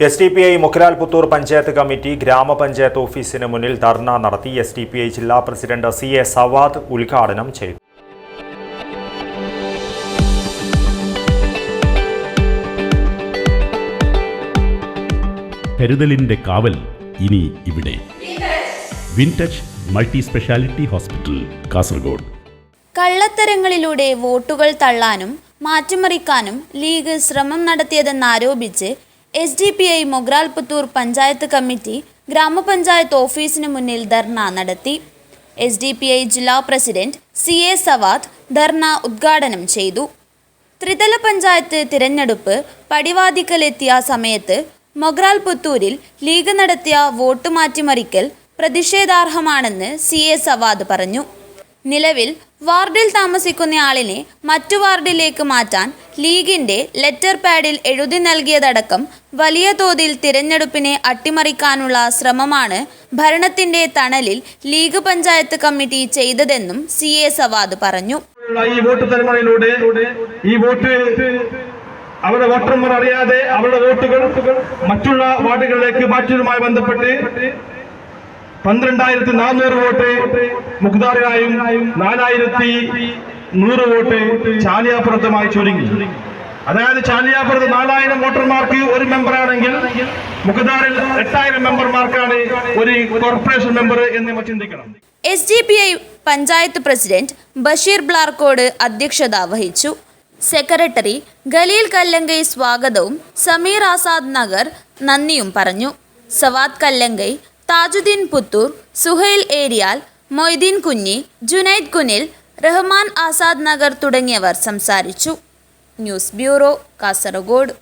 SDPI Mogral Puthur panchayat committee ഗ്രാമപഞ്ചായത്ത് ഓഫീസിന് മുന്നിൽ ധർണ നടത്തി. SDPI ജില്ലാ പ്രസിഡന്റ് CA സവാദ് ഉദ്ഘാടനം ചെയ്തു. കരുതലിന്റെ കാവൽ ഇനി ഇവിടെ. Wintouch multi speciality hospital, Kasaragod. കള്ളത്തരങ്ങളിലൂടെ വോട്ടുകൾ തള്ളാനും മാറ്റിമറിക്കാനും ലീഗ് ശ്രമം നടത്തിയതെന്നാരോപിച്ച് SDPI മുഖ്രാൽ പുത്തൂർ പഞ്ചായത്ത് കമ്മിറ്റി ഗ്രാമപഞ്ചായത്ത് ഓഫീസിന് മുന്നിൽ ധർണ നടത്തി. SDPI ജില്ലാ പ്രസിഡന്റ് CA സവാദ് ധർണ ഉദ്ഘാടനം ചെയ്തു. ത്രിതല പഞ്ചായത്ത് തിരഞ്ഞെടുപ്പ് പടിവാതിക്കലെത്തിയ സമയത്ത് മുഖ്രാൽ പുത്തൂരിൽ ലീഗ് നടത്തിയ വോട്ട് മാറ്റിമറിക്കൽ പ്രതിഷേധാർഹമാണെന്ന് CA സവാദ് പറഞ്ഞു. നിലവിൽ വാർഡിൽ താമസിക്കുന്നയാളിനെ മറ്റു വാർഡിലേക്ക് മാറ്റാൻ ലീഗിന്റെ ലെറ്റർ പാഡിൽ എഴുതി നൽകിയതടക്കം വലിയ തോതിൽ തിരഞ്ഞെടുപ്പിനെ അട്ടിമറിക്കാനുള്ള ശ്രമമാണ് ഭരണത്തിന്റെ തണലിൽ ലീഗ് പഞ്ചായത്ത് കമ്മിറ്റി ചെയ്തതെന്നും CA സവാദ് പറഞ്ഞു. ഈ വോട്ട് തരങ്ങളിലൂടെ ഈ വോട്ട് അവരുടെ വോട്ടർമാർ അറിയാതെ അവരുടെ വോട്ടുകൾ മറ്റുള്ള വാർഡുകളിലേക്ക് മാറ്റിയതുമായി ബന്ധപ്പെട്ട് 12,400 വോട്ട് മുഖ്താറിനായും 4,100 വോട്ട് ചാലിയാപ്പുറത്തുമായി ചുരുങ്ങി. അതായത് ചാലിയാപ്പുറത്ത് 4,000 വോട്ടർമാർക്ക് ഒരു മെമ്പറാണെങ്കിൽ മുഖ്താറിൽ 8,000 മെമ്പർമാർക്കാണ് ഒരു കോർപ്പറേഷൻ മെമ്പർ എന്ന് നമ്മൾ ചിന്തിക്കണം. SDPI പഞ്ചായത്ത് പ്രസിഡന്റ് ബഷീർ ബ്ലാർക്കോട് അധ്യക്ഷത വഹിച്ചു. സെക്രട്ടറി ഖലീൽ കല്ലങ്കൈ സ്വാഗതവും സമീർ ആസാദ് നഗർ നന്ദിയും പറഞ്ഞു. സവാദ് കല്ലങ്കൈ, താജുദ്ദീൻ പുത്തൂർ, സുഹൈൽ ഏരിയാൽ, മൊയ്തീൻ കുഞ്ഞി, ജുനൈദ് കുനിൽ, റഹ്മാൻ ആസാദ് നഗർ തുടങ്ങിയവർ സംസാരിച്ചു. News bureau, Kasaragod.